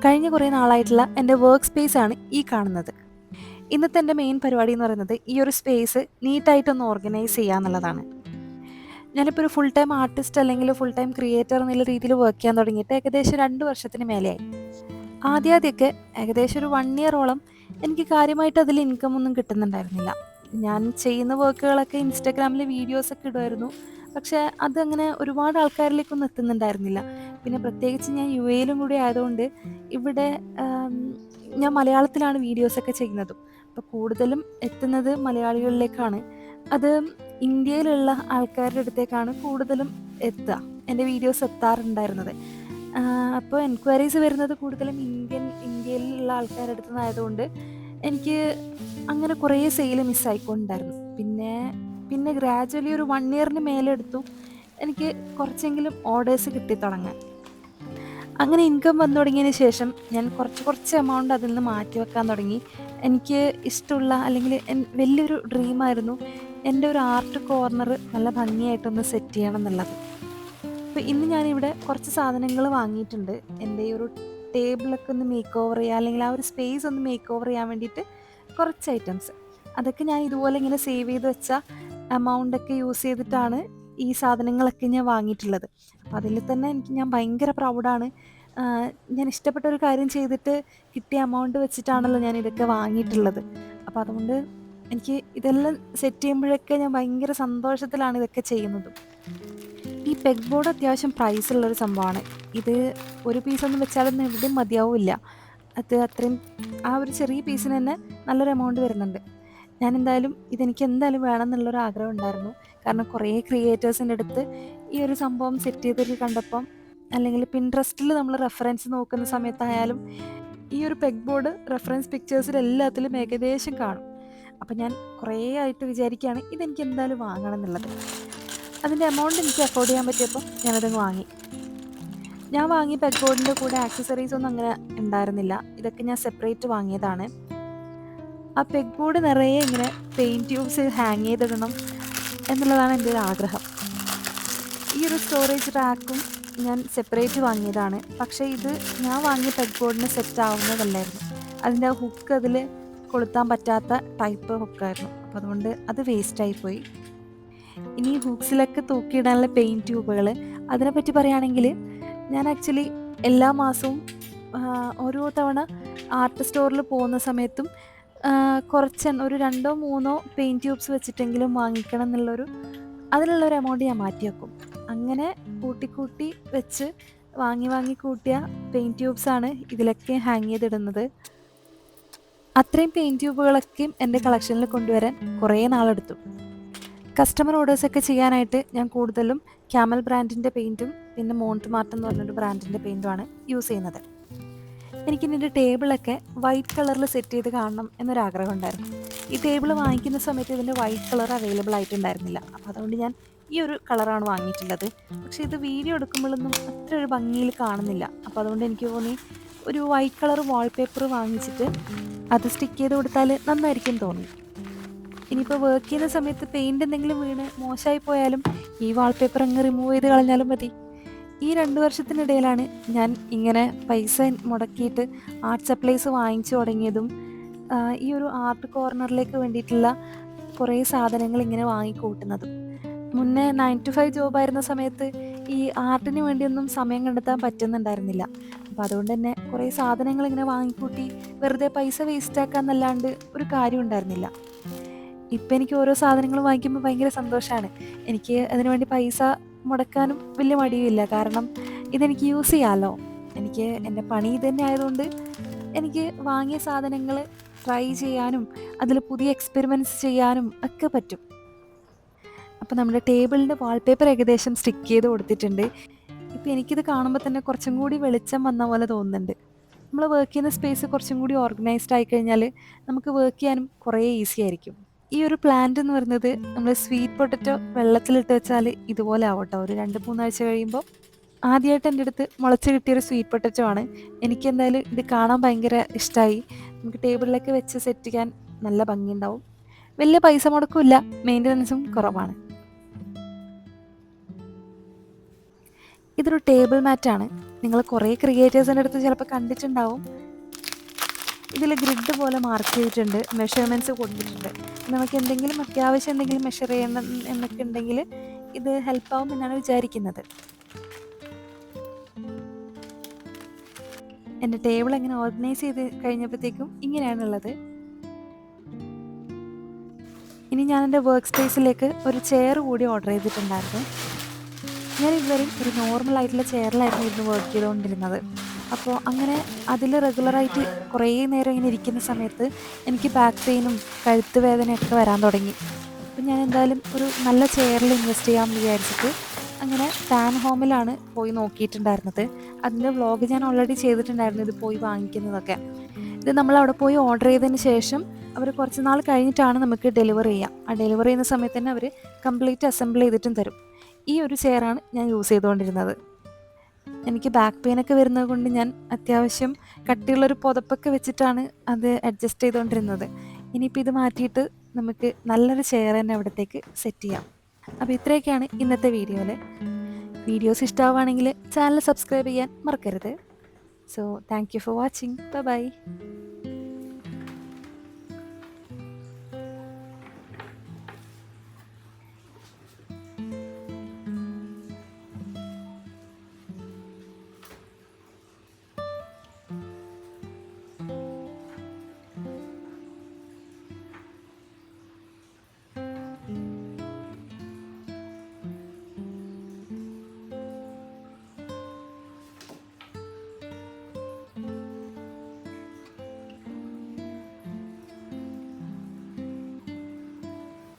കഴിഞ്ഞ കുറേ നാളായിട്ടുള്ള എൻ്റെ വർക്ക് സ്പേസാണ് ഈ കാണുന്നത്. ഇന്നത്തെ എൻ്റെ മെയിൻ പരിപാടി എന്ന് പറയുന്നത് ഈ ഒരു സ്പേസ് നീറ്റായിട്ടൊന്ന് ഓർഗനൈസ് ചെയ്യുക എന്നുള്ളതാണ്. ഞാനിപ്പോൾ ഒരു ഫുൾ ടൈം ആർട്ടിസ്റ്റ് അല്ലെങ്കിൽ ഫുൾ ടൈം ക്രിയേറ്റർ എന്നുള്ള രീതിയിൽ വർക്ക് ചെയ്യാൻ തുടങ്ങിയിട്ട് ഏകദേശം 2 വർഷത്തിന് മേലെയായി. ആദ്യമൊക്കെ ഏകദേശം ഒരു 1 ഇയറോളം എനിക്ക് കാര്യമായിട്ട് അതിൽ ഇൻകം ഒന്നും കിട്ടുന്നുണ്ടായിരുന്നില്ല. ഞാൻ ചെയ്യുന്ന വർക്കുകളൊക്കെ ഇൻസ്റ്റാഗ്രാമിൽ വീഡിയോസൊക്കെ ഇടുമായിരുന്നു. പക്ഷേ അതങ്ങനെ ഒരുപാട് ആൾക്കാരിലേക്കൊന്നും എത്തുന്നുണ്ടായിരുന്നില്ല. പിന്നെ പ്രത്യേകിച്ച് ഞാൻ യുഎയിലും കൂടി ആയതുകൊണ്ട് ഇവിടെ ഞാൻ മലയാളത്തിലാണ് വീഡിയോസൊക്കെ ചെയ്യുന്നതും. അപ്പോൾ കൂടുതലും എത്തുന്നത് മലയാളികളിലേക്കാണ്. അത് ഇന്ത്യയിലുള്ള ആൾക്കാരുടെ അടുത്തേക്കാണ് കൂടുതലും എത്തുക. എൻ്റെ വീഡിയോസ് എത്താറുണ്ടായിരുന്നത്. അപ്പോൾ എൻക്വയറീസ് വരുന്നത് കൂടുതലും ഇന്ത്യയിലുള്ള ആൾക്കാരുടെ അടുത്ത് നിന്നായതുകൊണ്ട് എനിക്ക് അങ്ങനെ കുറേ സെയിൽ മിസ്സായിക്കൊണ്ടായിരുന്നു. പിന്നെ ഗ്രാജ്വലി ഒരു 1 ഇയറിന് മേലെ എടുത്തു എനിക്ക് കുറച്ചെങ്കിലും ഓർഡേഴ്സ് കിട്ടിത്തുടങ്ങാൻ. അങ്ങനെ ഇൻകം വന്നു തുടങ്ങിയതിന് ശേഷം ഞാൻ കുറച്ച് എമൗണ്ട് അതിൽ നിന്ന് മാറ്റി വെക്കാൻ തുടങ്ങി. എനിക്ക് ഇഷ്ടമുള്ള അല്ലെങ്കിൽ വലിയൊരു ഡ്രീമായിരുന്നു എൻ്റെ ഒരു ആർട്ട് കോർണർ നല്ല ഭംഗിയായിട്ടൊന്ന് സെറ്റ് ചെയ്യണം എന്നുള്ളത്. അപ്പോൾ ഇന്ന് ഞാനിവിടെ കുറച്ച് സാധനങ്ങൾ വാങ്ങിയിട്ടുണ്ട്. എൻ്റെ ഈ ഒരു ടേബിളൊക്കെ ഒന്ന് മേക്ക് ഓവർ ചെയ്യുക, അല്ലെങ്കിൽ ആ ഒരു സ്പേസ് ഒന്ന് മേക്ക് ഓവർ ചെയ്യാൻ വേണ്ടിയിട്ട് കുറച്ച് ഐറ്റംസ്. അതൊക്കെ ഞാൻ ഇതുപോലെ ഇങ്ങനെ സേവ് ചെയ്ത് വെച്ച എമൗണ്ടൊക്കെ യൂസ് ചെയ്തിട്ടാണ് ഈ സാധനങ്ങളൊക്കെ ഞാൻ വാങ്ങിയിട്ടുള്ളത്. അപ്പോൾ അതിൽ തന്നെ ഞാൻ ഭയങ്കര പ്രൗഡാണ്. ഞാൻ ഇഷ്ടപ്പെട്ട ഒരു കാര്യം ചെയ്തിട്ട് കിട്ടിയ എമൗണ്ട് വെച്ചിട്ടാണല്ലോ ഞാൻ ഇതൊക്കെ വാങ്ങിയിട്ടുള്ളത്. അപ്പോൾ അതുകൊണ്ട് എനിക്ക് ഇതെല്ലാം സെറ്റ് ചെയ്യുമ്പോഴൊക്കെ ഞാൻ ഭയങ്കര സന്തോഷത്തിലാണ് ഇതൊക്കെ ചെയ്യുന്നതും. ഈ പെഗ് ബോർഡ് അത്യാവശ്യം പ്രൈസ് ഉള്ളൊരു സംഭവമാണ്. ഇത് ഒരു പീസൊന്നും വെച്ചാലൊന്നും എവിടെയും മതിയാവില്ല. അത് അത്രയും ആ ഒരു ചെറിയ പീസിന് തന്നെ നല്ലൊരു എമൗണ്ട് വരുന്നുണ്ട്. ഇതെനിക്ക് എന്തായാലും വേണം എന്നുള്ളൊരു ആഗ്രഹം ഉണ്ടായിരുന്നു. കാരണം കുറേ ക്രിയേറ്റേഴ്സിൻ്റെ അടുത്ത് ഈ ഒരു സംഭവം സെറ്റ് ചെയ്തിട്ട് കണ്ടപ്പം, അല്ലെങ്കിൽ പിൻട്രസ്റ്റിൽ നമ്മൾ റെഫറൻസ് നോക്കുന്ന സമയത്തായാലും ഈ ഒരു പെഗ് ബോർഡ് റെഫറൻസ് പിക്ചേഴ്സിൽ എല്ലാത്തിലും ഏകദേശം കാണും. അപ്പം ഞാൻ കുറേ ആയിട്ട് വിചാരിക്കുകയാണ് ഇതെനിക്ക് എന്തായാലും വാങ്ങണം എന്നുള്ളത്. അതിൻ്റെ എമൗണ്ട് എനിക്ക് അഫോർഡ് ചെയ്യാൻ പറ്റിയപ്പോൾ ഞാനതങ്ങ് വാങ്ങി. ഞാൻ വാങ്ങിയ പെഗ് ബോർഡിൻ്റെ കൂടെ ആക്സസറീസ് ഒന്നും അങ്ങനെ ഉണ്ടായിരുന്നില്ല. ഇതൊക്കെ ഞാൻ സെപ്പറേറ്റ് വാങ്ങിയതാണ്. ആ പെഗ് ബോർഡ് നിറയെ ഇങ്ങനെ പെയിൻറ്റ് ട്യൂബ്സ് ഹാങ് ചെയ്തിടണം എന്നുള്ളതാണ് എൻ്റെ ഒരു ആഗ്രഹം. ഈ ഒരു സ്റ്റോറേജ് റാക്കും ഞാൻ സെപ്പറേറ്റ് വാങ്ങിയതാണ്. പക്ഷേ ഇത് ഞാൻ വാങ്ങിയ പെഗ് ബോർഡിന് സെറ്റ് ആവുന്നതല്ലായിരുന്നു. അതിൻ്റെ ഹുക്ക് അതിൽ കൊളുത്താൻ പറ്റാത്ത ടൈപ്പ് ഹുക്കായിരുന്നു. അപ്പോൾ അതുകൊണ്ട് അത് വേസ്റ്റായിപ്പോയി. ഇനി ഹുക്സിലൊക്കെ തൂക്കിയിടാനുള്ള പെയിൻറ്റ് ട്യൂബുകൾ, അതിനെപ്പറ്റി പറയുകയാണെങ്കിൽ ഞാൻ ആക്ച്വലി എല്ലാ മാസവും ഓരോ തവണ ആർട്ട് സ്റ്റോറിൽ പോകുന്ന സമയത്തും ഒരു 2-3 പെയിൻറ്റ് ട്യൂബ്സ് വെച്ചിട്ടെങ്കിലും വാങ്ങിക്കണം അതിനുള്ളൊരു എമൗണ്ട് ഞാൻ മാറ്റി വെക്കും. അങ്ങനെ കൂട്ടി വെച്ച് വാങ്ങി കൂട്ടിയ പെയിൻറ്റ് ട്യൂബ്സാണ് ഇതിലൊക്കെ ഹാങ് ചെയ്തിടുന്നത്. അത്രയും പെയിൻറ്റ് ട്യൂബുകളൊക്കെയും എൻ്റെ കളക്ഷനിൽ കൊണ്ടുവരാൻ കുറേ നാളെടുത്തു. കസ്റ്റമർ ഓർഡേഴ്സൊക്കെ ചെയ്യാനായിട്ട് ഞാൻ കൂടുതലും ക്യാമൽ ബ്രാൻഡിൻ്റെ പെയിൻറ്റും പിന്നെ മോൺട്ട്മാർട്ട് എന്ന് പറഞ്ഞൊരു ബ്രാൻഡിൻ്റെ പെയിൻറ്റുമാണ് യൂസ് ചെയ്യുന്നത്. എനിക്കിതിൻ്റെ ടേബിളൊക്കെ വൈറ്റ് കളറിൽ സെറ്റ് ചെയ്ത് കാണണം എന്നൊരാഗ്രഹം ഉണ്ടായിരുന്നു. ഈ ടേബിൾ വാങ്ങിക്കുന്ന സമയത്ത് ഇതിൻ്റെ വൈറ്റ് കളർ അവൈലബിൾ ആയിട്ടുണ്ടായിരുന്നില്ല. അപ്പോൾ അതുകൊണ്ട് ഞാൻ ഈ ഒരു കളറാണ് വാങ്ങിയിട്ടുള്ളത്. പക്ഷേ ഇത് വീഡിയോ എടുക്കുമ്പോഴൊന്നും അത്ര ഒരു ഭംഗിയിൽ കാണുന്നില്ല. അപ്പോൾ അതുകൊണ്ട് എനിക്ക് തോന്നി ഒരു വൈറ്റ് കളർ വാൾപേപ്പർ വാങ്ങിച്ചിട്ട് അത് സ്റ്റിക്ക് ചെയ്ത് കൊടുത്താൽ നന്നായിരിക്കും തോന്നി. ഇനിയിപ്പോൾ വർക്ക് ചെയ്യുന്ന സമയത്ത് പെയിൻറ്റ് എന്തെങ്കിലും വീണ് മോശമായി പോയാലും ഈ വാൾപേപ്പർ അങ്ങ് റിമൂവ് ചെയ്ത് കളഞ്ഞാലും മതി. ഈ 2 വർഷത്തിനിടയിലാണ് ഞാൻ ഇങ്ങനെ പൈസ മുടക്കിയിട്ട് ആർട്ട് സപ്ലൈസ് വാങ്ങിച്ചു തുടങ്ങിയതും ഈ ഒരു ആർട്ട് കോർണറിലേക്ക് വേണ്ടിയിട്ടുള്ള കുറേ സാധനങ്ങൾ ഇങ്ങനെ വാങ്ങിക്കൂട്ടുന്നതും. മുന്നേ 9 to 5 ജോബായിരുന്ന സമയത്ത് ഈ ആർട്ടിന് വേണ്ടിയൊന്നും സമയം കണ്ടെത്താൻ പറ്റുന്നുണ്ടായിരുന്നില്ല. അപ്പോൾ അതുകൊണ്ട് തന്നെ കുറേ സാധനങ്ങൾ ഇങ്ങനെ വാങ്ങിക്കൂട്ടി വെറുതെ പൈസ വേസ്റ്റാക്കാന്നല്ലാണ്ട് ഒരു കാര്യം ഉണ്ടായിരുന്നില്ല. ഇപ്പം എനിക്ക് ഓരോ സാധനങ്ങൾ വാങ്ങിക്കുമ്പോൾ ഭയങ്കര സന്തോഷമാണ്. എനിക്ക് അതിനുവേണ്ടി പൈസ മുടക്കാനും വലിയ മടിയുമില്ല. കാരണം ഇതെനിക്ക് യൂസ് ചെയ്യാമല്ലോ. എനിക്ക് എൻ്റെ പണി ഇതുതന്നെ ആയതുകൊണ്ട് എനിക്ക് വാങ്ങിയ സാധനങ്ങൾ ട്രൈ ചെയ്യാനും അതിൽ പുതിയ എക്സ്പെരിമെൻറ്റ്സ് ചെയ്യാനും ഒക്കെ പറ്റും. അപ്പോൾ നമ്മുടെ ടേബിളിൻ്റെ വാൾപേപ്പർ ഏകദേശം സ്റ്റിക്ക് ചെയ്ത് കൊടുത്തിട്ടുണ്ട്. ഇപ്പോൾ എനിക്കിത് കാണുമ്പോൾ തന്നെ കുറച്ചും കൂടി വെളിച്ചം വന്ന പോലെ തോന്നുന്നുണ്ട്. നമ്മൾ വർക്ക് ചെയ്യുന്ന സ്പേസ് കുറച്ചും കൂടി ഓർഗനൈസ്ഡ് ആയിക്കഴിഞ്ഞാൽ നമുക്ക് വർക്ക് ചെയ്യാനും കുറേ ഈസി ആയിരിക്കും. ഈ ഒരു പ്ലാന്റ് എന്ന് പറയുന്നത് നമ്മൾ സ്വീറ്റ് പൊട്ടറ്റോ വെള്ളത്തിലിട്ട് വെച്ചാൽ ഇതുപോലെ ആവട്ടോ. ഒരു 2-3 ആഴ്ച കഴിയുമ്പോൾ ആദ്യമായിട്ട് എൻ്റെ അടുത്ത് മുളച്ച് കിട്ടിയൊരു സ്വീറ്റ് പൊട്ടറ്റോ ആണ്. എനിക്കെന്തായാലും ഇത് കാണാൻ ഭയങ്കര ഇഷ്ടമായി. നമുക്ക് ടേബിളിലൊക്കെ വെച്ച് സെറ്റ് ചെയ്യാൻ നല്ല ഭംഗിയുണ്ടാവും. വലിയ പൈസ മുടക്കില്ല, മെയിൻ്റനൻസും കുറവാണ്. ഇതൊരു ടേബിൾ മാറ്റാണ്. നിങ്ങൾ കുറേ ക്രിയേറ്റേഴ്സിൻ്റെ അടുത്ത് ചിലപ്പോൾ കണ്ടിട്ടുണ്ടാവും. ഇതിൽ ഗ്രിഡ് പോലെ മാർക്ക് ചെയ്തിട്ടുണ്ട്, മെഷർമെൻറ്റ്സ് കൊടുത്തിട്ടുണ്ട്. നമുക്ക് എന്തെങ്കിലും അത്യാവശ്യം എന്തെങ്കിലും മെഷർ ചെയ്യണം എന്നൊക്കെ ഉണ്ടെങ്കിൽ ഇത് ഹെൽപ്പാവും എന്നാണ് വിചാരിക്കുന്നത്. എൻ്റെ ടേബിൾ എങ്ങനെ ഓർഗനൈസ് ചെയ്ത് കഴിഞ്ഞപ്പോഴത്തേക്കും ഇങ്ങനെയാണുള്ളത്. ഇനി ഞാൻ എൻ്റെ വർക്ക് സ്പേസിലേക്ക് ഒരു ചെയർ കൂടി ഓർഡർ ചെയ്തിട്ടുണ്ടായിരുന്നു. ഞാൻ ഇതുവരെ ഒരു നോർമലായിട്ടുള്ള ചെയറിലായിരുന്നു ഇരുന്ന് വർക്ക് ചെയ്തുകൊണ്ടിരുന്നത്. അപ്പോൾ അങ്ങനെ അതിൽ റെഗുലറായിട്ട് കുറേ നേരം ഇങ്ങനെ ഇരിക്കുന്ന സമയത്ത് എനിക്ക് ബാക്ക് പെയിനും കഴുത്ത് വേദനയൊക്കെ വരാൻ തുടങ്ങി. അപ്പം ഞാൻ എന്തായാലും ഒരു നല്ല ചെയറിൽ ഇൻവെസ്റ്റ് ചെയ്യാമെന്ന് വിചാരിച്ചിട്ട് അങ്ങനെ ഫാൻ ഹോമിലാണ് പോയി നോക്കിയിട്ടുണ്ടായിരുന്നത്. അതിൻ്റെ വ്ളോഗ് ഞാൻ ഓൾറെഡി ചെയ്തിട്ടുണ്ടായിരുന്നു, ഇത് പോയി വാങ്ങിക്കുന്നതൊക്കെ. ഇത് നമ്മളവിടെ പോയി ഓർഡർ ചെയ്തതിന് ശേഷം അവർ കുറച്ച് നാൾ കഴിഞ്ഞിട്ടാണ് നമുക്ക് ഡെലിവറി ചെയ്യുക. ആ ഡെലിവറി ചെയ്യുന്ന സമയത്ത് തന്നെ അവർ കംപ്ലീറ്റ് അസംബിൾ ചെയ്തിട്ടും തരും. ഈ ഒരു ചെയറാണ് ഞാൻ യൂസ് ചെയ്തുകൊണ്ടിരുന്നത്. എനിക്ക് ബാക്ക് പെയിനൊക്കെ വരുന്നത് കൊണ്ട് ഞാൻ അത്യാവശ്യം കട്ടിയുള്ളൊരു പുതപ്പൊക്കെ വെച്ചിട്ടാണ് അത് അഡ്ജസ്റ്റ് ചെയ്തുകൊണ്ടിരുന്നത്. ഇനിയിപ്പോൾ ഇത് മാറ്റിയിട്ട് നമുക്ക് നല്ലൊരു ചെയർ തന്നെ അവിടത്തേക്ക് സെറ്റ് ചെയ്യാം. അപ്പോൾ ഇത്രയൊക്കെയാണ് ഇന്നത്തെ വീഡിയോയിൽ. വീഡിയോസ് ഇഷ്ടമാവുകയാണെങ്കിൽ ചാനൽ സബ്സ്ക്രൈബ് ചെയ്യാൻ മറക്കരുത്. So thank you for watching. By.